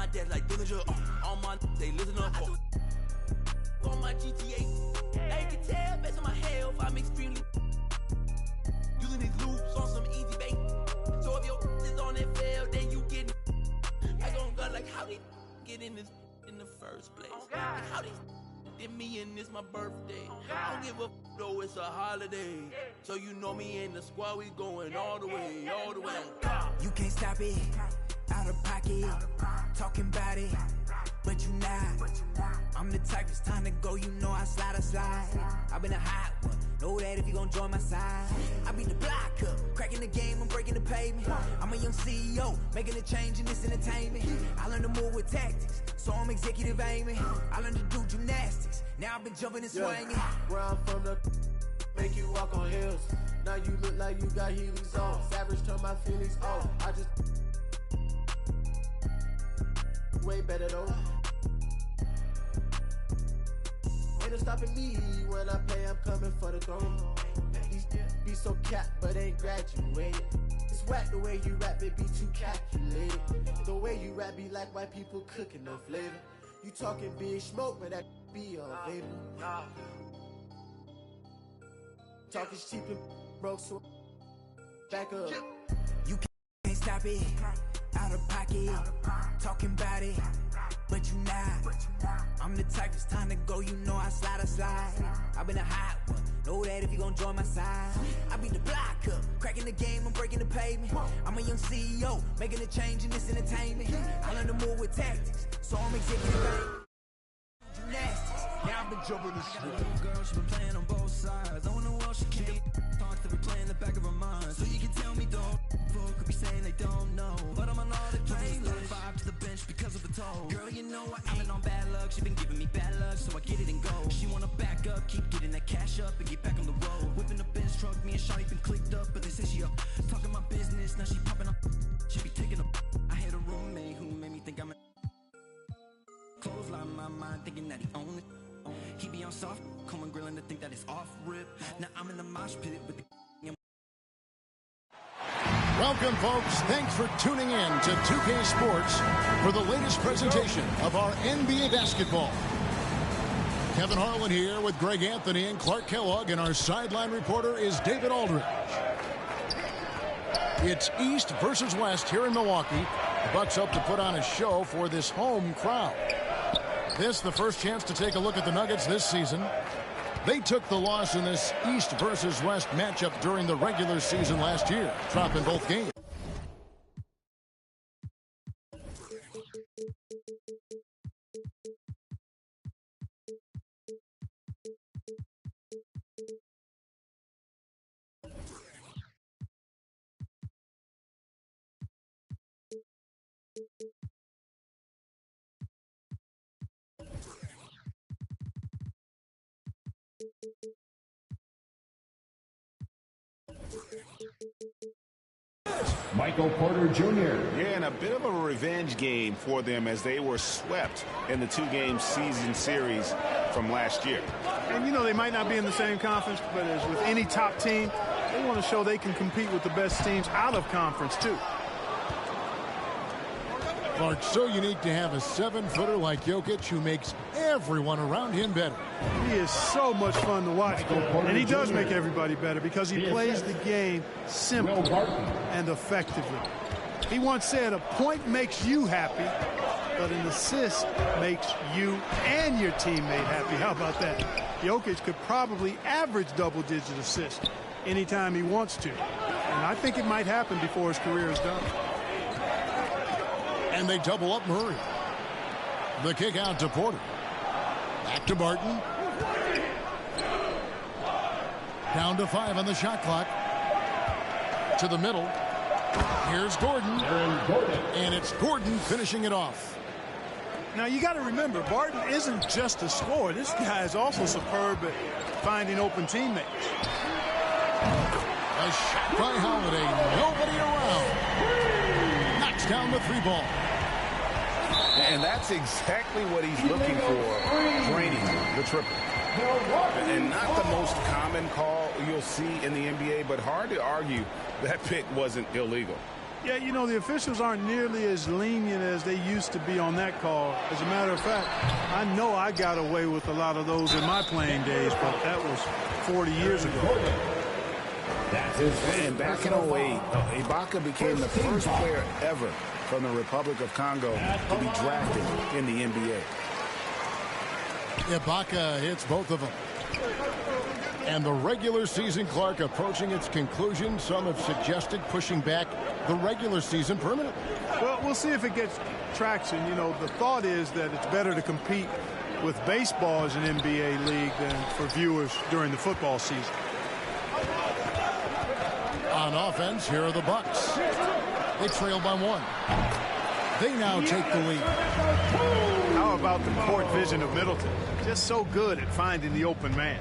my dad's like Dillinger. All my they listen up. On my GTA, now you can tell based on my health, I'm extremely using these loops on some easy bait. So if your is on that fail, then you get like on God, like how they get in this in the first place? Like how they did me and it's my birthday. I don't give a though it's a holiday. So you know me and the squad, we going all the way, all the way. You can't stop it, out of pocket, talking about it, but you not. I'm the type, it's time to go, you know I slide. I've been a hot one, know that if you gon' join my side. I beat the block up, cracking the game, I'm breaking the pavement. I'm a young CEO, making a change in this entertainment. I learned to move with tactics, so I'm executive aiming. I learned to do gymnastics, now I've been jumping and swinging. Where I'm from, the make you walk on hills. Now you look like you got Heelys on. Savage turn my feelings off. I just way better though. Ain't no stopping me when I play, I'm coming for the throne. These be so capped, but ain't graduated. It's whack the way you rap, it be too calculated. The way you rap be like white people cooking no flavor. You talking big smoke, but that be a vapor. Talk is cheap and broke, so back up. You can't stop it, out of pocket, talking about it, but you not. I'm the type, it's time to go, you know I slide. I've been a hot one, know that if you gon' join my side. I beat the block up, cracking the game, I'm breaking the pavement. I'm a young CEO, making a change in this entertainment. I learned to move with tactics, so I'm executive gymnastics. Now I've been jumping the shit. Little girl, she been playing on both sides. I wanna know she can't talk to be playing the back of her mind. So you can tell me don't fuck, could be saying they don't know. But I'm on all the playlist, 5 to the bench because of the toe. Girl, you know I've been on bad luck. She been giving me bad luck, so I get it and go. She wanna back up, keep getting that cash up and get back on the road. Whipping the Benz truck, me and Shawty been clicked up, but they say she up talking my business. Now she popping up, she be taking up. I had a roommate who made me think I'm a clothesline my mind, thinking that he owned it. He be on soft, coming grilling to think that it's off rip. Now I'm in the mosh pit with the. Welcome, folks. Thanks for tuning in to 2K Sports for the latest presentation of our NBA basketball. Kevin Harlan here with Greg Anthony and Clark Kellogg, and our sideline reporter is David Aldridge. It's East versus West here in Milwaukee. The Bucks hope to put on a show for this home crowd. This the first chance to take a look at the Nuggets this season. They took the loss in this East versus West matchup during the regular season last year, dropping both games. Michael Porter Jr. Yeah, and a bit of a revenge game for them as they were swept in the two-game season series from last year. And, you know, they might not be in the same conference, but as with any top team, they want to show they can compete with the best teams out of conference, too. Clark, so unique to have a 7-footer like Jokic who makes everyone around him better. He is so much fun to watch, and he does make everybody better because he plays the game simply and effectively. He once said a point makes you happy, but an assist makes you and your teammate happy. How about that? Jokic could probably average double-digit assists anytime he wants to, and I think it might happen before his career is done. And they double up Murray. The kick out to Porter. Back to Barton. Down to 5 on the shot clock. To the middle. Here's Gordon. And it's Gordon finishing it off. Now, you got to remember, Barton isn't just a scorer. This guy is also superb at finding open teammates. A shot by Holiday. Nobody around. Knocks down the 3-ball. And that's exactly what he's looking for, draining the triple. And not the most common call you'll see in the NBA, but hard to argue that pick wasn't illegal. Yeah, you know, the officials aren't nearly as lenient as they used to be on that call. As a matter of fact, I know I got away with a lot of those in my playing days, but that was 40 years ago. And back in 08, Ibaka became the first player ever from the Republic of Congo to be drafted in the NBA. Ibaka hits both of them. And the regular season, Clark, approaching its conclusion. Some have suggested pushing back the regular season permanently. Well, we'll see if it gets traction. You know, the thought is that it's better to compete with baseball as an NBA league than for viewers during the football season. On offense, here are the Bucks. They trail by 1. They now take the lead. How about the court vision of Middleton? Just so good at finding the open man.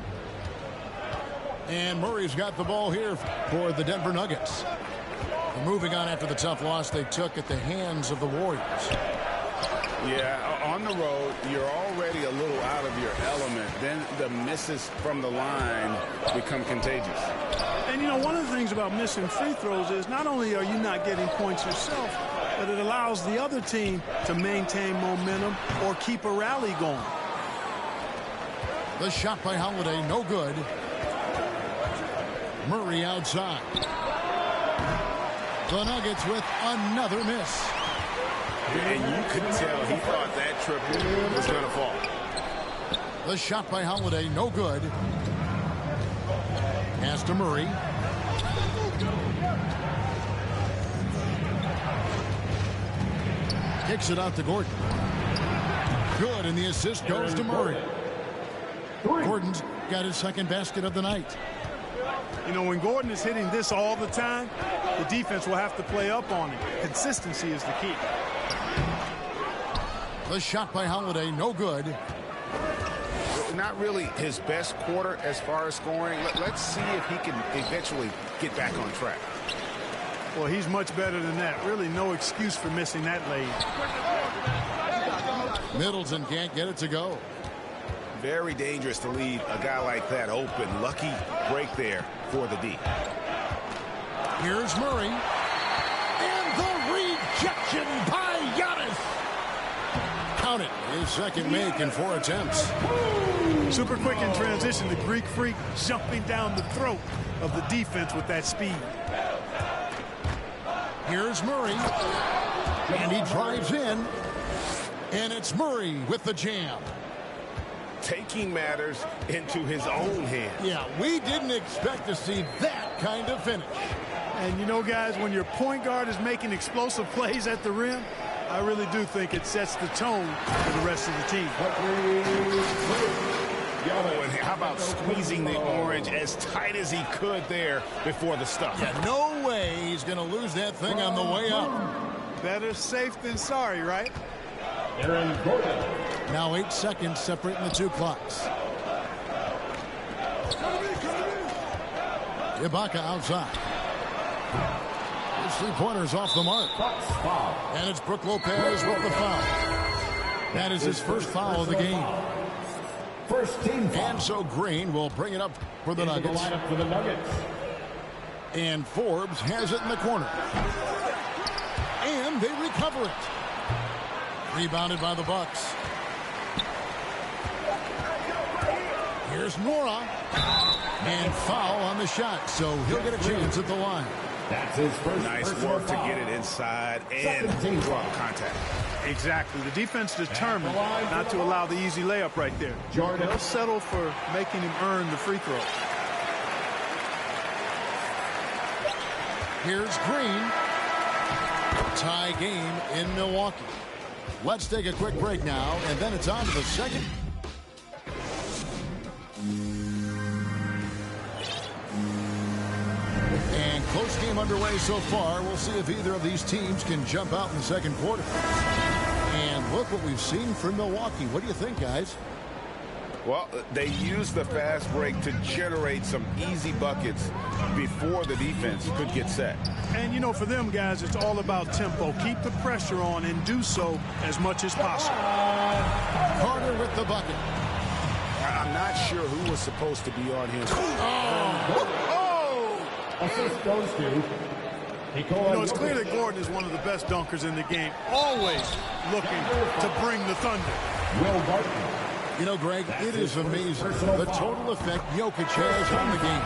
And Murray's got the ball here for the Denver Nuggets. They're moving on after the tough loss they took at the hands of the Warriors. Yeah, on the road, you're already a little out of your element. Then the misses from the line become contagious. And, you know, one of the things about missing free throws is not only are you not getting points yourself, but it allows the other team to maintain momentum or keep a rally going. The shot by Holiday, no good. Murray outside. The Nuggets with another miss. And you could tell he thought that triple was going to fall. The shot by Holiday, no good. Pass to Murray. Kicks it out to Gordon. Good, and the assist goes to Murray. Gordon's got his second basket of the night. You know, when Gordon is hitting this all the time, the defense will have to play up on him. Consistency is the key. The shot by Holiday, no good. Not really his best quarter as far as scoring. Let's see if he can eventually get back on track. Well, he's much better than that. Really no excuse for missing that lead. Middleton can't get it to go. Very dangerous to leave a guy like that open. Lucky break there for the D. Here's Murray. And the rejection by Giannis. Count it. His second make in 4 attempts. Super quick in transition. The Greek freak jumping down the throat of the defense with that speed. Here's Murray. And he drives in. And it's Murray with the jam. Taking matters into his own hands. Yeah, we didn't expect to see that kind of finish. And you know, guys, when your point guard is making explosive plays at the rim, I really do think it sets the tone for the rest of the team. Oh, and how about squeezing the orange as tight as he could there before the stuff? Yeah, no way he's going to lose that thing on the way up. Better safe than sorry, right? Now 8 seconds separating the 2 clocks. Ibaka outside. His 3-pointer's off the mark. And it's Brook Lopez with the foul. That is his first foul of the game. First team foul. And so Green will bring it up for the Nuggets. For the Nuggets. And Forbes has it in the corner. And they recover it. Rebounded by the Bucks. Here's Nora. And foul on the shot, so he'll get a chance at the line. That's his first. Nice work to get it inside and drop contact. Exactly. The defense determined not to allow the easy layup right there. They'll settle for making him earn the free throw. Here's Green. Tie game in Milwaukee. Let's take a quick break now, and then it's on to the second. And close game underway so far. We'll see if either of these teams can jump out in the second quarter. And look what we've seen from Milwaukee. What do you think, guys? Well, they used the fast break to generate some easy buckets before the defense could get set. And, you know, for them, guys, it's all about tempo. Keep the pressure on and do so as much as possible. Carter with the bucket. I'm not sure who was supposed to be on him. Assist goes to You know, it's clear that Gordon is one of the best dunkers in the game, always looking to bring the thunder. Will Barton. You know, Greg, it is amazing the total effect Jokic has on the game.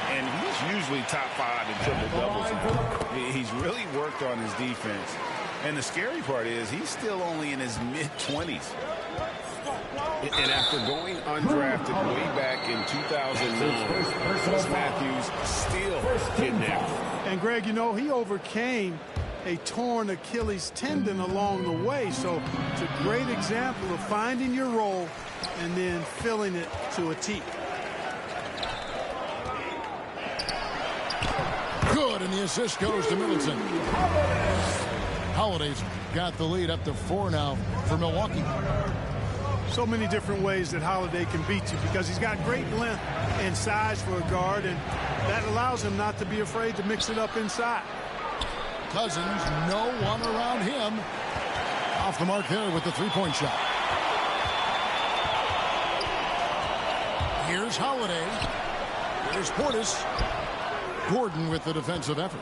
And he's usually top 5 in triple-doubles now. He's really worked on his defense. And the scary part is he's still only in his mid-20s. And after going undrafted way back in 2009, Wes Matthews still getting there. And, Greg, you know, he overcame a torn Achilles tendon along the way. So it's a great example of finding your role and then filling it to a T. Good, and the assist goes to Middleton. Holiday's got the lead up to 4 now for Milwaukee. So many different ways that Holiday can beat you because he's got great length and size for a guard, and that allows him not to be afraid to mix it up inside. Cousins, no one around him. Off the mark there with the three-point shot. Here's Holiday. Here's Portis. Gordon with the defensive effort.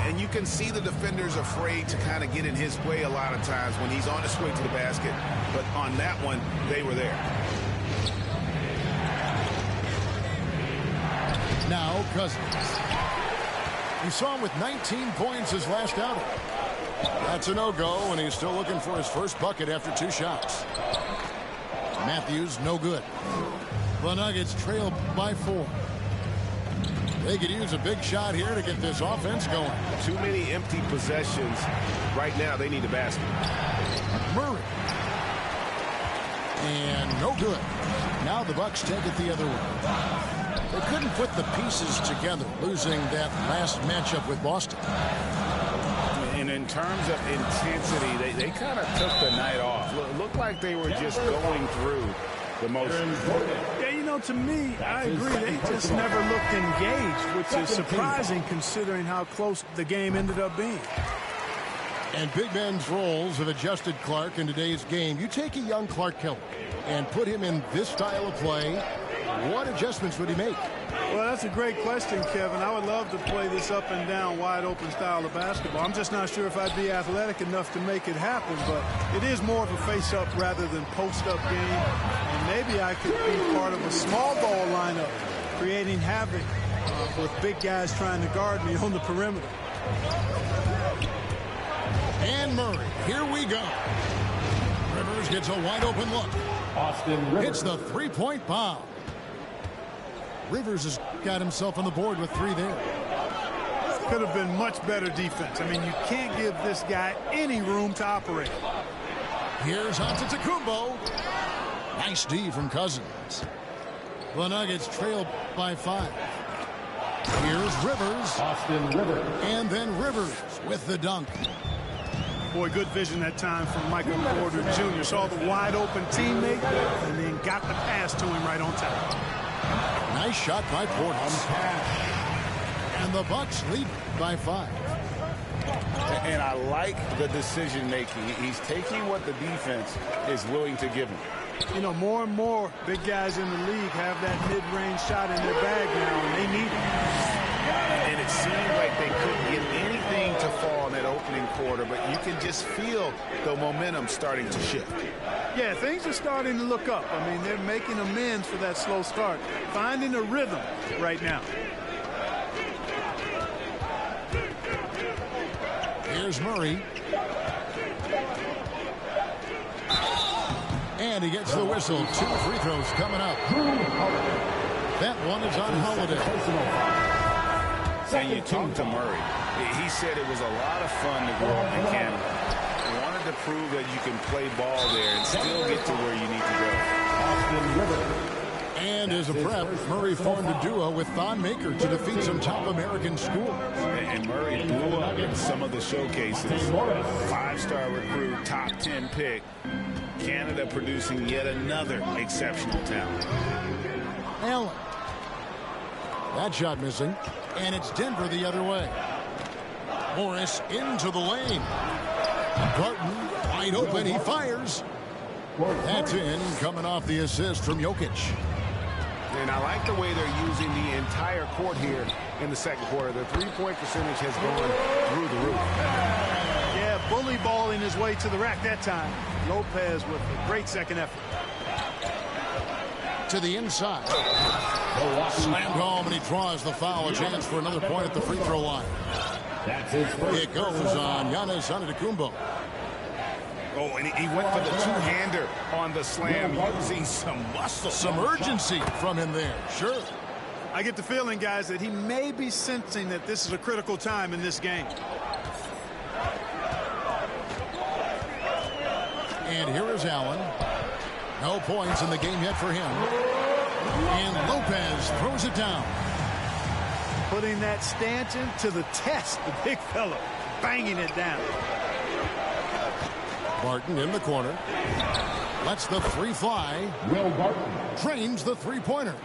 And you can see the defenders afraid to kind of get in his way a lot of times when he's on his way to the basket. But on that one, they were there. Now Cousins. We saw him with 19 points his last outing. That's a no-go, and he's still looking for his first bucket after 2 shots. Matthews, no good. The Nuggets trail by 4. They could use a big shot here to get this offense going. Too many empty possessions. Right now, they need a basket. Murray. And no good. Now the Bucks take it the other way. They couldn't put the pieces together, losing that last matchup with Boston. And in terms of intensity, they kind of took the night off. Looked like they were just going through the motions. Yeah, you know, to me, I agree. They just never looked engaged, which is surprising considering how close the game ended up being. And big men's roles have adjusted Clark in today's game. You take a young Clark Keller and put him in this style of play, what adjustments would he make? Well, that's a great question, Kevin. I would love to play this up and down, wide open style of basketball. I'm just not sure if I'd be athletic enough to make it happen, but it is more of a face-up rather than post-up game. And maybe I could be part of a small ball lineup, creating havoc with big guys trying to guard me on the perimeter. And Murray, here we go. Rivers gets a wide open look. Austin Rivers. It's the three-point bomb. Rivers has got himself on the board with 3 there. Could have been much better defense. I mean, you can't give this guy any room to operate. Here's Antetokounmpo. Nice D from Cousins. The Nuggets trail by 5. Here's Rivers. Austin Rivers. And then Rivers with the dunk. Boy, good vision that time from Michael Porter Jr. Saw the wide open teammate and then got the pass to him right on time. Nice shot by Portis. And the Bucks lead by 5. And I like the decision making. He's taking what the defense is willing to give him. You know, more and more big guys in the league have that mid-range shot in their bag now, and they need it. And it seemed like they couldn't get anything to fall in that opening quarter, but you can just feel the momentum starting to shift. Yeah, things are starting to look up. I mean, they're making amends for that slow start, finding a rhythm right now. Here's Murray. And he gets the whistle. 2 free throws coming up. That one is on Holiday. And you talk to Murray. He said it was a lot of fun to grow up in Canada. He wanted to prove that you can play ball there and still get to where you need to go. And as a prep, Murray formed a duo with Thon Maker to defeat some top American schools. And Murray blew up in some of the showcases. 5-star recruit, top 10 pick. Canada producing yet another exceptional talent. Allen. That shot missing. And it's Denver the other way. Morris into the lane. Barton wide open. He fires. That's in, coming off the assist from Jokic. And I like the way they're using the entire court here in the second quarter. The three-point percentage has gone through the roof. Yeah, bully balling his way to the rack that time. Lopez with a great second effort. To the inside. Slammed home, and he draws the foul. A chance for another point at the free throw line. It goes on Giannis Antetokounmpo. Oh, and he went for the two-hander on the slam, using some muscle. Some urgency from him there, sure. I get the feeling, guys, that he may be sensing that this is a critical time in this game. And here is Allen. No points in the game yet for him. And Lopez throws it down. Putting that stanchion to the test, the big fella, banging it down. Barton in the corner. Lets the three fly. Will Barton. Drains the three-pointer.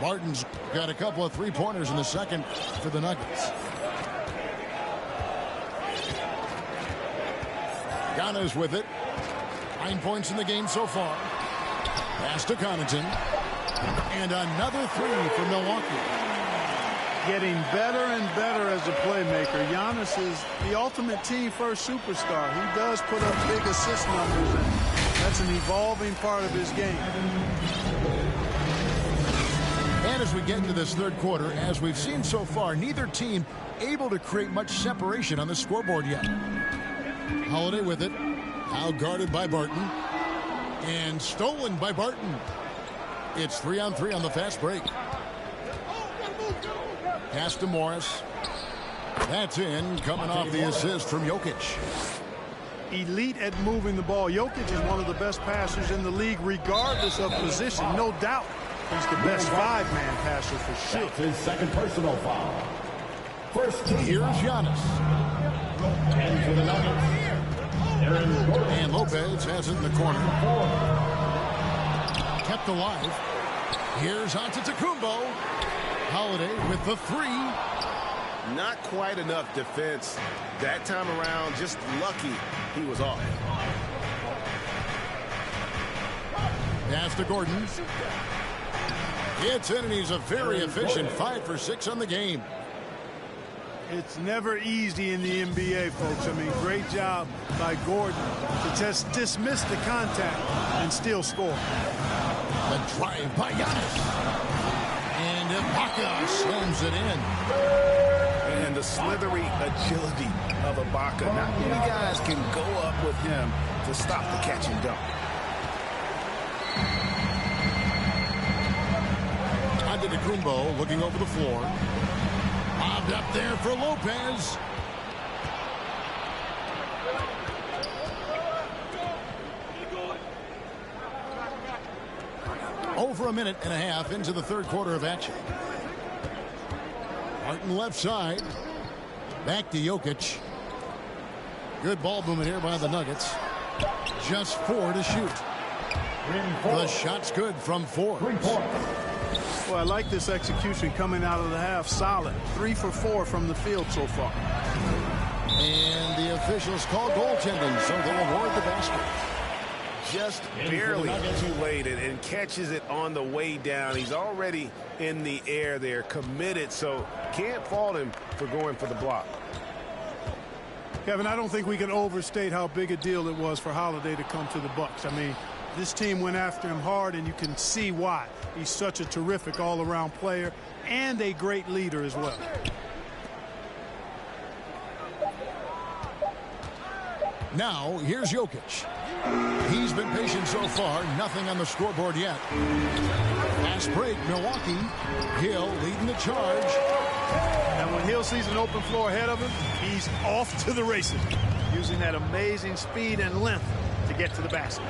Barton's got a couple of three-pointers in the second for the Nuggets. Giannis with it. 9 points in the game so far. Pass to Connaughton. And another three for Milwaukee. Getting better and better as a playmaker. Giannis is the ultimate team-first superstar. He does put up big assist numbers, and that's an evolving part of his game. And as we get into this third quarter, as we've seen so far, neither team able to create much separation on the scoreboard yet. Holiday with it. Now guarded by Barton. And stolen by Barton. It's 3-on-3 on the fast break. Pass to Morris. That's in, coming off the assist from Jokic. Elite at moving the ball. Jokic is one of the best passers in the league, regardless of position. No doubt he's the best five-man passer for sure. That's his second personal foul. First team. Here's Giannis. And for the Nuggets, Aaron Gordon. And Lopez has it in the corner. Kept alive. Here's Antetokounmpo. Holiday with the three. Not quite enough defense that time around. Just lucky he was off. Pass to Gordon. It's in, and he's a very efficient 5 for 6 on the game. It's never easy in the NBA, folks. I mean, great job by Gordon to just dismiss the contact and still score. The drive by Giannis. And Ibaka slams it in. And the slithery agility of Ibaka. Not many guys can go up with him to stop the catch and dunk. Antetokounmpo looking over the floor. Bobbed up there for Lopez. Over a minute and a half into the third quarter of action. Martin left side. Back to Jokic. Good ball movement here by the Nuggets. Just 4 to shoot. The shot's good from 4. 3 points. Well, I like this execution coming out of the half. Solid. 3 for 4 from the field so far. And the officials call goaltending, so they'll award the basket. Just barely too late and catches it on the way down. He's already in the air there, committed, so can't fault him for going for the block. Kevin, I don't think we can overstate how big a deal it was for Holiday to come to the Bucks. I mean, this team went after him hard, and you can see why. He's such a terrific all-around player and a great leader as well. Now, here's Jokic. He's been patient so far. Nothing on the scoreboard yet. Fast break, Milwaukee. Hill leading the charge. And when Hill sees an open floor ahead of him, he's off to the races, using that amazing speed and length to get to the basket.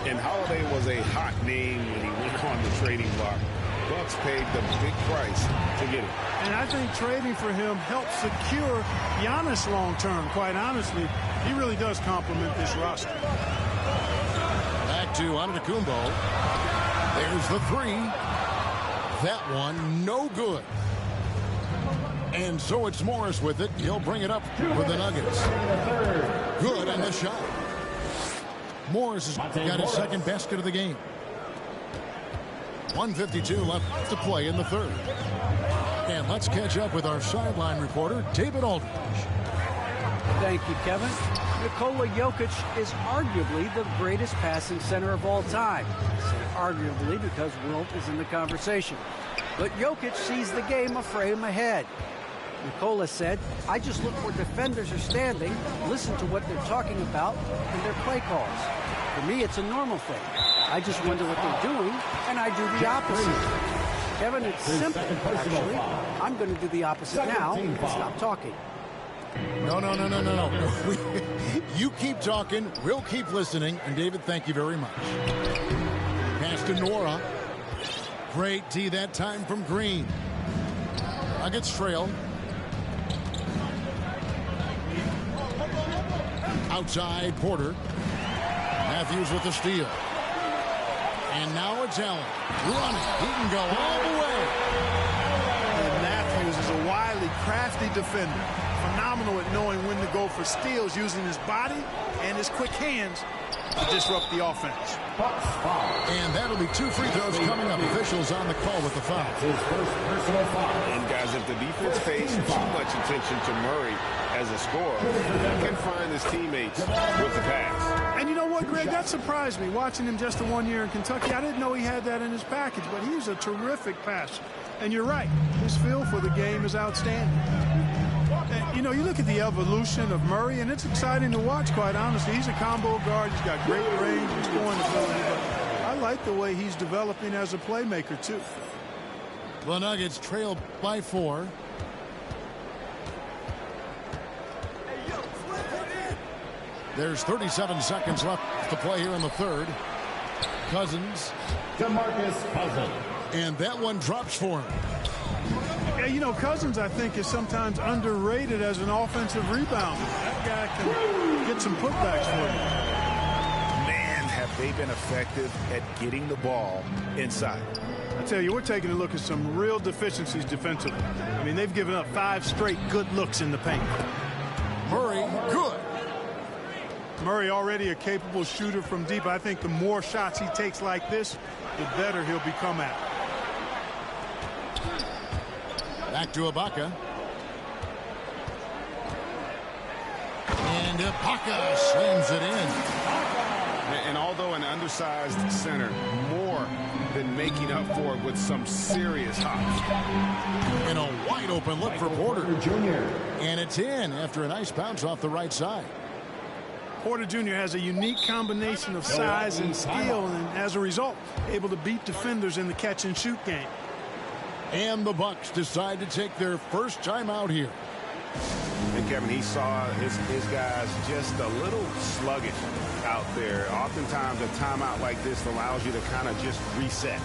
And Holiday was a hot name when he went on the trading block. Bucks paid the big price to get him. And I think trading for him helps secure Giannis long-term, quite honestly. He really does complement this roster. Back to Antetokounmpo. There's the three. That one, no good. And so it's Morris with it. He'll bring it up for the Nuggets. Good on the shot. Morris has got his second basket of the game. 1:52 left to play in the third. And let's catch up with our sideline reporter, David Aldridge. Thank you, Kevin. Nikola Jokic is arguably the greatest passing center of all time. I say arguably because Wilt is in the conversation. But Jokic sees the game a frame ahead. Nikola said, "I just look where defenders are standing, listen to what they're talking about, and their play calls. For me, it's a normal thing. I just wonder what they're doing, and I do the opposite." Kevin, it's simple, actually. I'm going to do the opposite now and stop talking. No. You keep talking, we'll keep listening. And David, thank you very much. Pass to Nora. Great D that time from Green. Nuggets trail. Outside, Porter. Matthews with the steal. And now it's Allen. Running. He can go all the way. And Matthews is a wily, crafty defender. Phenomenal at knowing when to go for steals, using his body and his quick hands to disrupt the offense. And that'll be 2 free throws coming up. Officials on the call with the foul. His first personal foul. And guys, if the defense pays too much attention to Murray as a scorer, he can find his teammates with the pass. And you know what, Greg? That surprised me. Watching him just the 1 year in Kentucky, I didn't know he had that in his package, but he's a terrific passer. And you're right, his feel for the game is outstanding. And, you know, you look at the evolution of Murray, and it's exciting to watch, quite honestly. He's a combo guard. He's got great range and scoring ability, but I like the way he's developing as a playmaker, too. The Nuggets trail by 4. There's 37 seconds left to play here in the third. Cousins. DeMarcus Cousins. And that one drops for him. Yeah, you know, Cousins, I think, is sometimes underrated as an offensive rebounder. That guy can get some putbacks for him. Man, have they been effective at getting the ball inside. I tell you, we're taking a look at some real deficiencies defensively. I mean, they've given up 5 straight good looks in the paint. Murray, good. Murray already a capable shooter from deep. I think the more shots he takes like this, the better he'll become at it. Back to Ibaka. And Ibaka slams it in. And although an undersized center, more than making up for it with some serious hops. And a wide open look for Porter Jr. And it's in after a nice bounce off the right side. Porter Jr. has a unique combination of size and skill, and as a result, able to beat defenders in the catch-and-shoot game. And the Bucks decide to take their first time out here. And Kevin, he saw his guys just a little sluggish out there. Oftentimes a timeout like this allows you to kind of just reset.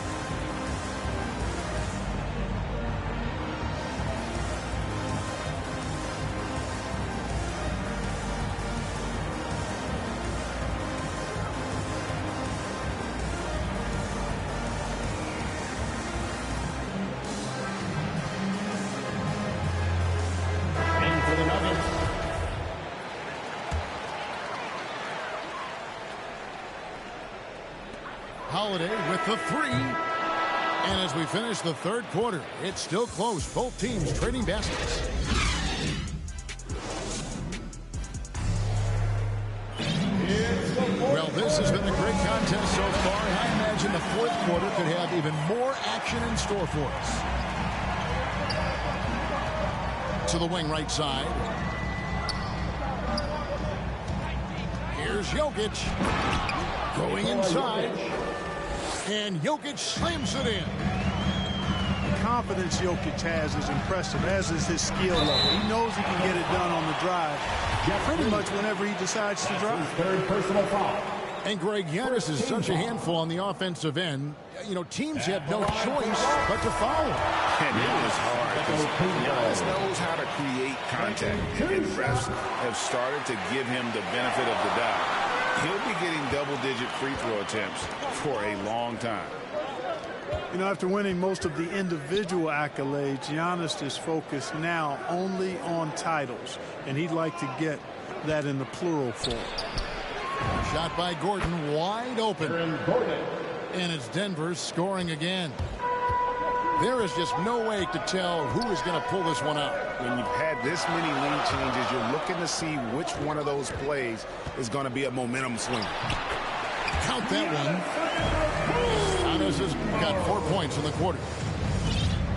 Holiday with the 3. And as we finish the third quarter, it's still close. Both teams trading baskets. Well, this has been a great contest so far. I imagine the fourth quarter could have even more action in store for us. To the wing right side. Here's Jokic. Going inside. And Jokic slams it in. The confidence Jokic has is impressive, as is his skill level. He knows he can get it done on the drive pretty much whenever he decides to drive. Third personal foul. And Greg, Giannis is such a handful on the offensive end. You know, teams have no choice but to foul. And it is hard. Giannis knows how to create contact. And refs have started to give him the benefit of the doubt. He'll be getting double-digit free throw attempts for a long time. You know, after winning most of the individual accolades, Giannis is focused now only on titles, and he'd like to get that in the plural form. Shot by Gordon, wide open. And it's Denver scoring again. There is just no way to tell who is going to pull this one out. When you've had this many lead changes, you're looking to see which one of those plays is going to be a momentum swing. Count that one. Giannis has got 4 points in the quarter.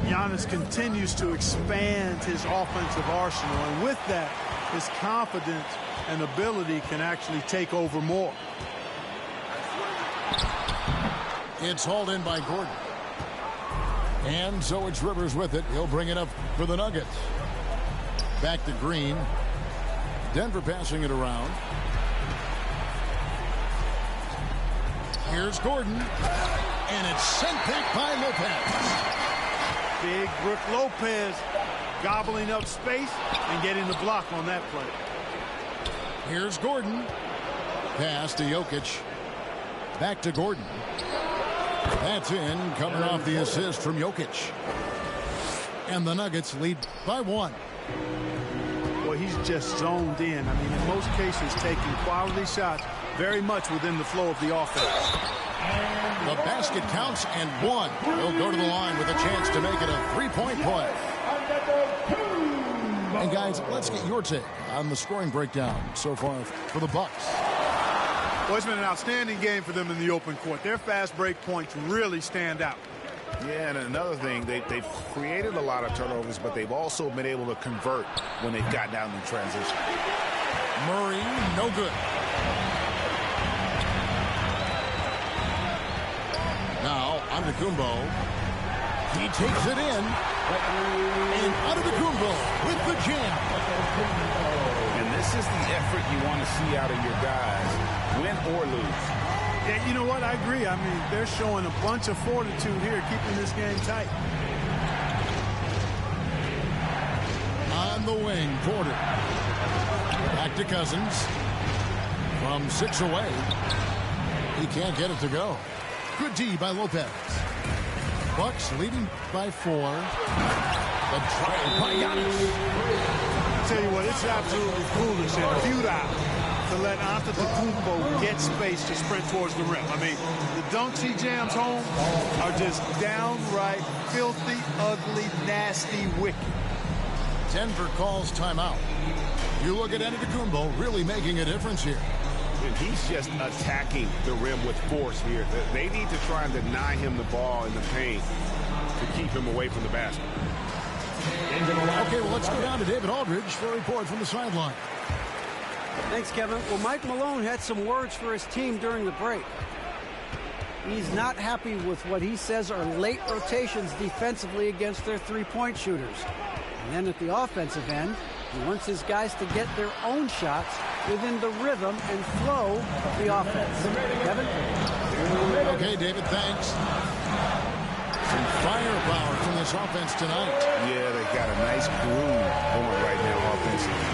Giannis continues to expand his offensive arsenal, and with that, his confidence and ability can actually take over more. It's hauled in by Gordon. And so it's Rivers with it. He'll bring it up for the Nuggets. Back to Green. Denver passing it around. Here's Gordon. And it's sent back by Lopez. Big Brook Lopez gobbling up space and getting the block on that play. Here's Gordon. Pass to Jokic. Back to Gordon. That's in, coming off the assist from Jokic. And the Nuggets lead by 1. Well, he's just zoned in. I mean, in most cases, taking quality shots very much within the flow of the offense. The basket counts and 1. He'll go to the line with a chance to make it a 3-point play. And guys, let's get your take on the scoring breakdown so far for the Bucks. Well, it's been an outstanding game for them in the open court. Their fast break points really stand out. Yeah, and another thing, they've created a lot of turnovers, but they've also been able to convert when they've got down in transition. Murray, no good. Now, Antetokounmpo. He takes it in. And Antetokounmpo with the jam. And this is the effort you want to see out of your guys, win or lose. Yeah, you know what? I agree. I mean, they're showing a bunch of fortitude here, keeping this game tight. On the wing, Porter. Back to Cousins. From 6 away. He can't get it to go. Good D by Lopez. Bucks leading by 4. The trial by Giannis. I tell you what, it's absolutely foolish and futile to let Antetokounmpo get space to sprint towards the rim. I mean, the dunks he jams home are just downright filthy, ugly, nasty, wicked. Denver calls timeout. You look at Antetokounmpo really making a difference here. And he's just attacking the rim with force here. They need to try and deny him the ball in the paint to keep him away from the basket. Okay, well, let's go down to David Aldridge for a report from the sideline. Thanks, Kevin. Well, Mike Malone had some words for his team during the break. He's not happy with what he says are late rotations defensively against their three-point shooters. And then at the offensive end, he wants his guys to get their own shots within the rhythm and flow of the offense. Kevin? Okay, David, thanks. Some firepower from this offense tonight. Yeah, they've got a nice groove going right now offensively.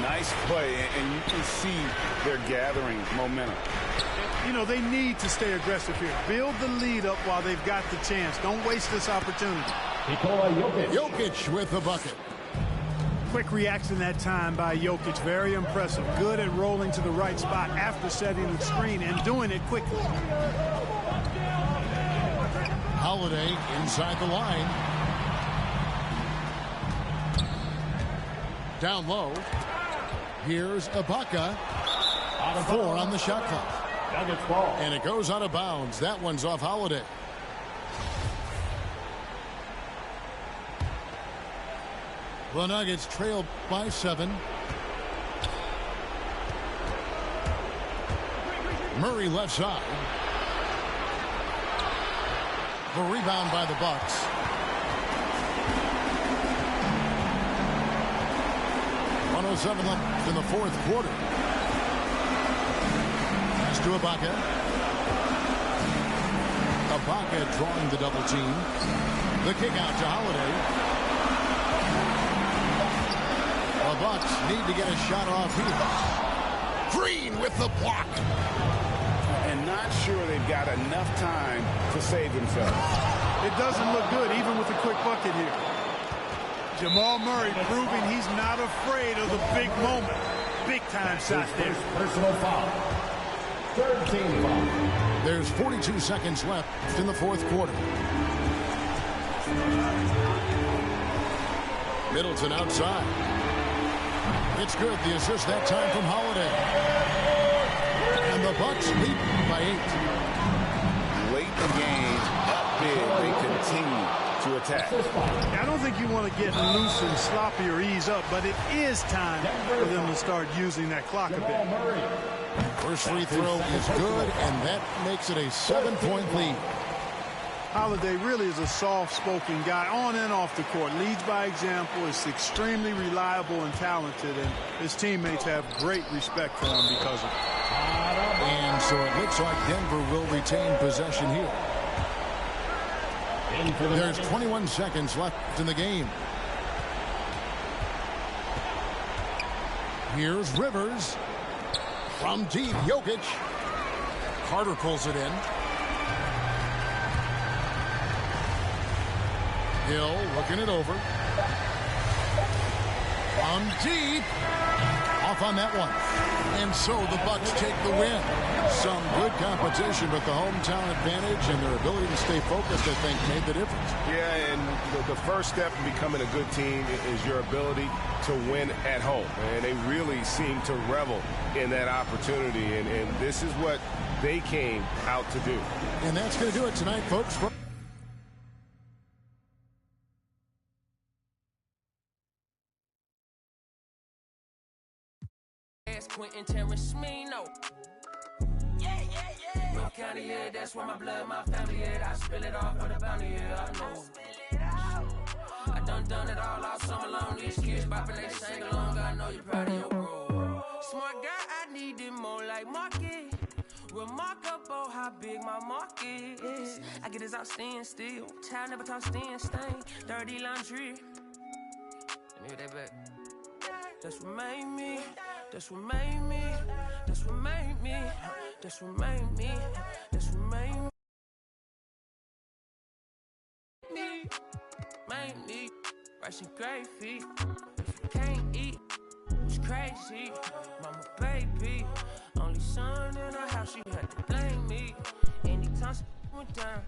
Nice play, and you can see they're gathering momentum. You know, they need to stay aggressive here. Build the lead up while they've got the chance. Don't waste this opportunity. Jokic with the bucket. Quick reaction that time by Jokic. Very impressive. Good at rolling to the right spot after setting the screen and doing it quickly. Holiday inside the line. Down low. Here's Ibaka. 4 on the shot clock. And it goes out of bounds. That one's off Holiday. The Nuggets trail by 7. Murray left side. The rebound by the Bucks. .107 left in the fourth quarter. Pass to Ibaka. Ibaka drawing the double team. The kick out to Holiday. The Bucks need to get a shot off here. Green with the block. And not sure they've got enough time to save themselves. It doesn't look good, even with a quick bucket here. Jamal Murray proving he's not afraid of the big moment. Big time shot there. Personal foul. Third team foul. There's 42 seconds left in the fourth quarter. Middleton outside. It's good. The assist that time from Holiday. And the Bucks lead by 8. Late in the game, up big, they continue to attack. I don't think you want to get loose and sloppy or ease up, but it is time for them to start using that clock a bit. First free throw is good, and that makes it a 7-point lead. Holiday really is a soft-spoken guy on and off the court. Leads by example, is extremely reliable and talented, and his teammates have great respect for him because of it. And so it looks like Denver will retain possession here. There's 21 seconds left in the game. Here's Rivers. From deep, Jokic. Carter pulls it in. Hill looking it over. From deep. Off on that one. And so the Bucks take the win. Some good competition, but the hometown advantage and their ability to stay focused, I think, made the difference. Yeah, and the first step in becoming a good team is your ability to win at home. And they really seem to revel in that opportunity. And this is what they came out to do. And that's going to do it tonight, folks. Quentin Tarantino. Yeah. North County, yeah, that's where my blood, my family, yeah. I spill it off for the bounty, yeah, I know. I done it all summer long. These kids bopping, they sing along. I know you're proud of your bro. Smart guy, I need it more like market. Remarkable how big my market is. I get this out stand still. Child never talk stand stain. Dirty laundry. Let me hear that back. That's what made me. That's what made me. That's what made me. That's what made me. That's what made me. Made me. Brushing great feet. If you can't eat, it's crazy. Mama baby. Only son in the house, you had to blame me. Anytime she went down.